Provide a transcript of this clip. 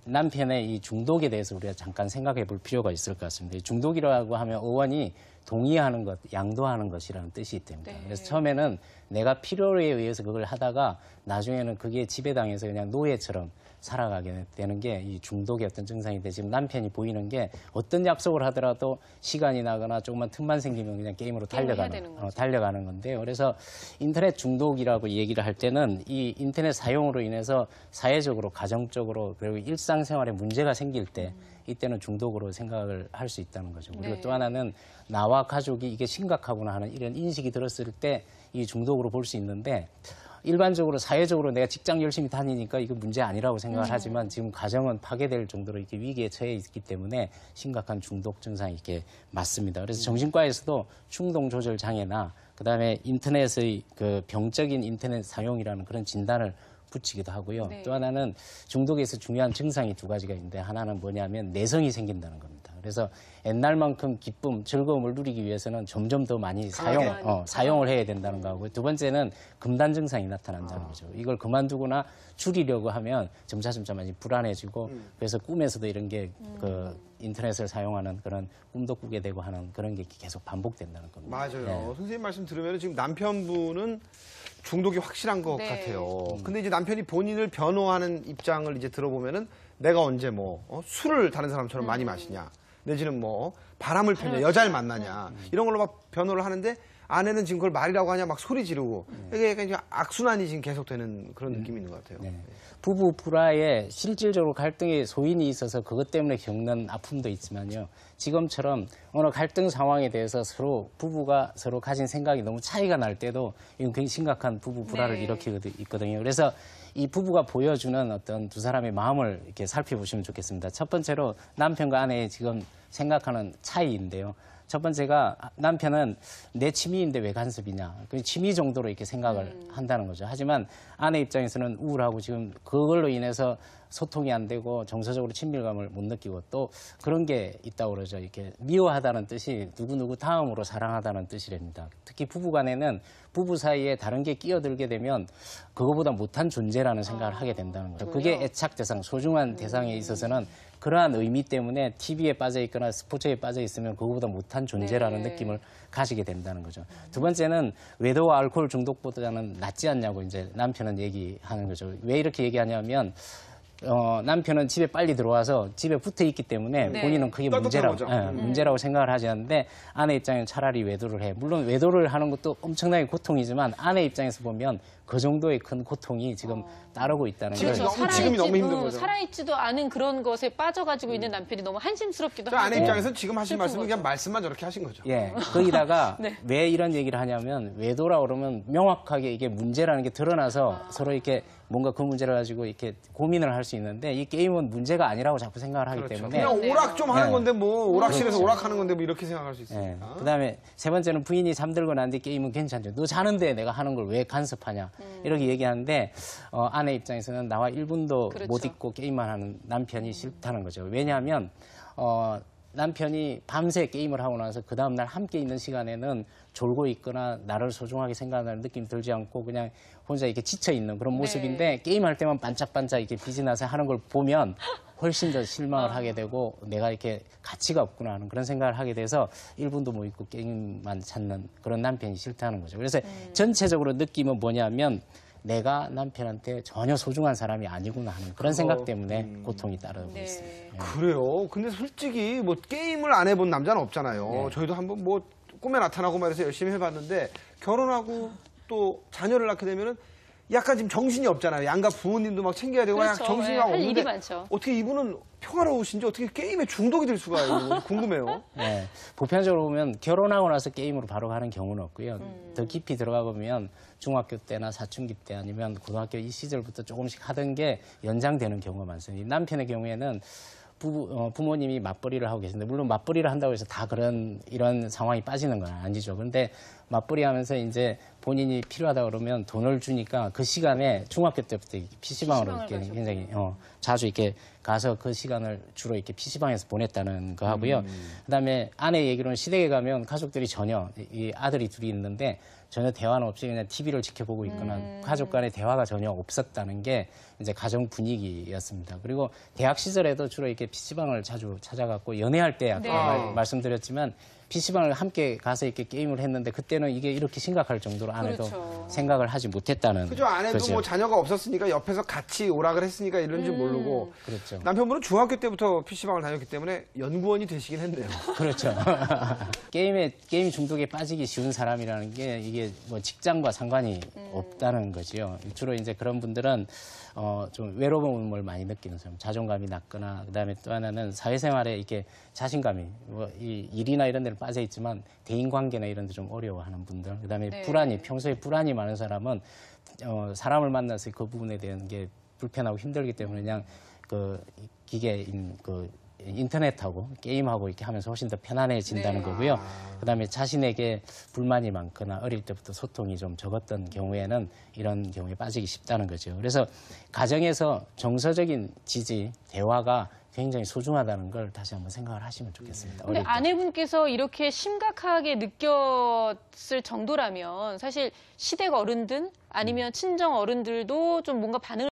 남편의 이 중독에 대해서 우리가 잠깐 생각해 볼 필요가 있을 것 같습니다. 중독이라고 하면 어원이 동의하는 것, 양도하는 것이라는 뜻이 됩니다. 그래서 처음에는 내가 필요에 의해서 그걸 하다가 나중에는 그게 지배당해서 그냥 노예처럼 살아가게 되는 게 이 중독의 어떤 증상인데, 지금 남편이 보이는 게 어떤 약속을 하더라도 시간이 나거나 조금만 틈만 생기면 그냥 게임으로 달려가는 건데요. 그래서 인터넷 중독이라고 얘기를 할 때는 이 인터넷 사용으로 인해서 사회적으로, 가정적으로, 그리고 일상생활에 문제가 생길 때 이때는 중독으로 생각을 할 수 있다는 거죠. 그리고 또 하나는 나와 가족이 이게 심각하구나 하는 이런 인식이 들었을 때 이 중독으로 볼 수 있는데, 일반적으로 사회적으로 내가 직장 열심히 다니니까 이거 문제 아니라고 생각을 하지만 지금 가정은 파괴될 정도로 이렇게 위기에 처해 있기 때문에 심각한 중독 증상이 이렇게 맞습니다. 그래서 정신과에서도 충동 조절 장애나 그다음에 인터넷의 그 병적인 인터넷 사용이라는 그런 진단을 붙이기도 하고요. 또 하나는 중독에서 중요한 증상이 두 가지가 있는데, 하나는 뭐냐면 내성이 생긴다는 겁니다. 그래서 옛날만큼 기쁨, 즐거움을 누리기 위해서는 점점 더 많이 사용을 해야 된다는 거하고, 두 번째는 금단 증상이 나타난다는 거죠. 이걸 그만두거나 줄이려고 하면 점차점차 많이 불안해지고 그래서 꿈에서도 이런 게 그 인터넷을 사용하는 그런 꿈도 꾸게 되고 하는 그런 게 계속 반복된다는 겁니다. 맞아요. 선생님 말씀 들으면 지금 남편분은 중독이 확실한 것 같아요. 근데 이제 남편이 본인을 변호하는 입장을 이제 들어보면은 내가 언제 술을 다른 사람처럼 많이 마시냐, 내지는 바람을 피냐, 여자를 만나냐, 이런 걸로 막 변호를 하는데, 아내는 지금 그걸 말이라고 하냐 막 소리 지르고, 이게 약간 이제 악순환이 지금 계속되는 그런 느낌이 있는 것 같아요. 부부 불화에 실질적으로 갈등의 소인이 있어서 그것 때문에 겪는 아픔도 있지만요, 지금처럼 어느 갈등 상황에 대해서 부부가 서로 가진 생각이 너무 차이가 날 때도 이건 굉장히 심각한 부부 불화를 일으키고 있거든요. 그래서 이 부부가 보여주는 어떤 두 사람의 마음을 이렇게 살펴보시면 좋겠습니다. 첫 번째로 남편과 아내의 지금 생각하는 차이인데요. 첫 번째가, 남편은 내 취미인데 왜 간섭이냐, 그 취미 정도로 이렇게 생각을 한다는 거죠. 하지만 아내 입장에서는 우울하고 지금 그걸로 인해서 소통이 안 되고 정서적으로 친밀감을 못 느끼고, 또 그런 게 있다고 그러죠. 이렇게 미워하다는 뜻이 누구누구 다음으로 사랑하다는 뜻이랍니다. 특히 부부간에는 부부 사이에 다른 게 끼어들게 되면 그거보다 못한 존재라는 생각을 하게 된다는 거죠. 그게 애착 대상, 소중한 대상에 있어서는 그러한 의미 때문에 TV에 빠져 있거나 스포츠에 빠져 있으면 그거보다 못한 존재라는 느낌을 가지게 된다는 거죠. 두 번째는 외도와 알코올 중독보다는 낫지 않냐고 이제 남편은 얘기하는 거죠. 왜 이렇게 얘기하냐면, 남편은 집에 빨리 들어와서 집에 붙어 있기 때문에 본인은 그게 문제라고 생각을 하지 않는데, 아내 입장에는 차라리 외도를 해. 물론 외도를 하는 것도 엄청나게 고통이지만 아내 입장에서 보면 그 정도의 큰 고통이 지금 따르고 있다는 거예요. 지금이 너무 힘든 거죠. 살아있지도 않은 그런 것에 빠져가지고 있는 남편이 너무 한심스럽기도 하고. 아내 입장에서는 지금 하신 말씀은 그냥 말씀만 저렇게 하신 거죠. 거기다가 왜 이런 얘기를 하냐면, 외도라 그러면 명확하게 이게 문제라는 게 드러나서 서로 이렇게 뭔가 그 문제를 가지고 이렇게 고민을 할 수 있는데, 이 게임은 문제가 아니라고 자꾸 생각을 하기 때문에 그냥 오락 좀 하는 건데 오락실에서 오락하는 건데 이렇게 생각할 수 있으니까. 그다음에 세 번째는 부인이 잠들고 난 뒤 게임은 괜찮죠. 너 자는데 내가 하는 걸 왜 간섭하냐, 이렇게 얘기하는데, 아내 입장에서는 나와 1분도 못 있고 게임만 하는 남편이 싫다는 거죠. 왜냐하면 남편이 밤새 게임을 하고 나서 그 다음날 함께 있는 시간에는 졸고 있거나 나를 소중하게 생각하는 느낌이 들지 않고 그냥 혼자 이렇게 지쳐있는 그런 모습인데, 게임할 때만 반짝반짝 이렇게 빛이 나서 하는 걸 보면 훨씬 더 실망을 하게 되고, 내가 이렇게 가치가 없구나 하는 그런 생각을 하게 돼서 1분도 못 있고 게임만 찾는 그런 남편이 싫다는 거죠. 그래서 전체적으로 느낌은 뭐냐면, 내가 남편한테 전혀 소중한 사람이 아니구나 하는 그런 생각 때문에 고통이 따르고 있습니다. 그래요. 근데 솔직히 게임을 안 해본 남자는 없잖아요. 저희도 한번 꿈에 나타나고 말해서 열심히 해봤는데, 결혼하고 또 자녀를 낳게 되면은 약간 지금 정신이 없잖아요. 양가 부모님도 막 챙겨야 되고 약 정신이 막 없는데, 일이 많죠. 어떻게 이분은 평화로우신지 어떻게 게임에 중독이 될 수가 궁금해요. 보편적으로 보면 결혼하고 나서 게임으로 바로 가는 경우는 없고요. 더 깊이 들어가 보면 중학교 때나 사춘기 때 아니면 고등학교 이 시절부터 조금씩 하던 게 연장되는 경우가 많습니다. 남편의 경우에는 부모님이 맞벌이를 하고 계신데, 물론 맞벌이를 한다고 해서 다 이런 상황이 빠지는 건 아니죠. 그런데 맞벌이 하면서 이제 본인이 필요하다 그러면 돈을 주니까 그 시간에 중학교 때부터 PC방으로 이렇게 굉장히 자주 이렇게 가서 그 시간을 주로 이렇게 PC방에서 보냈다는 거 하고요. 그다음에 아내 얘기로는 시댁에 가면 가족들이 전혀 이 아들이 둘이 있는데 전혀 대화는 없이 그냥 TV를 지켜보고 있거나 가족 간의 대화가 전혀 없었다는 게 이제 가정 분위기였습니다. 그리고 대학 시절에도 주로 이렇게 PC방을 자주 찾아갔고 연애할 때 아까 말씀드렸지만 PC방을 함께 가서 이렇게 게임을 했는데 그때는 이게 이렇게 심각할 정도로 아내도 생각을 하지 못했다는 그죠. 아내도 거죠. 뭐 자녀가 없었으니까 옆에서 같이 오락을 했으니까 이런 줄 모르고. 그렇죠. 남편분은 중학교 때부터 PC방을 다녔기 때문에 연구원이 되시긴 했네요. 그렇죠. 게임 중독에 빠지기 쉬운 사람이라는 게 이게 뭐 직장과 상관이 없다는 거지요. 주로 이제 그런 분들은 좀 외로움을 많이 느끼는 사람, 자존감이 낮거나 그다음에 또 하나는 사회생활에 이렇게 자신감이 이 일이나 이런 데는 빠져 있지만 대인 관계나 이런 데 좀 어려워하는 분들, 그다음에 평소에 불안이 많은 사람은 사람을 만나서 그 부분에 대한 게 불편하고 힘들기 때문에 그냥 그 기계인 인터넷하고 게임하고 이렇게 하면서 훨씬 더 편안해진다는 거고요. 그다음에 자신에게 불만이 많거나 어릴 때부터 소통이 좀 적었던 경우에는 이런 경우에 빠지기 쉽다는 거죠. 그래서 가정에서 정서적인 지지, 대화가 굉장히 소중하다는 걸 다시 한번 생각을 하시면 좋겠습니다. 근데 아내분께서 이렇게 심각하게 느꼈을 정도라면 사실 시댁 어른들 아니면 친정 어른들도 좀 뭔가 반응을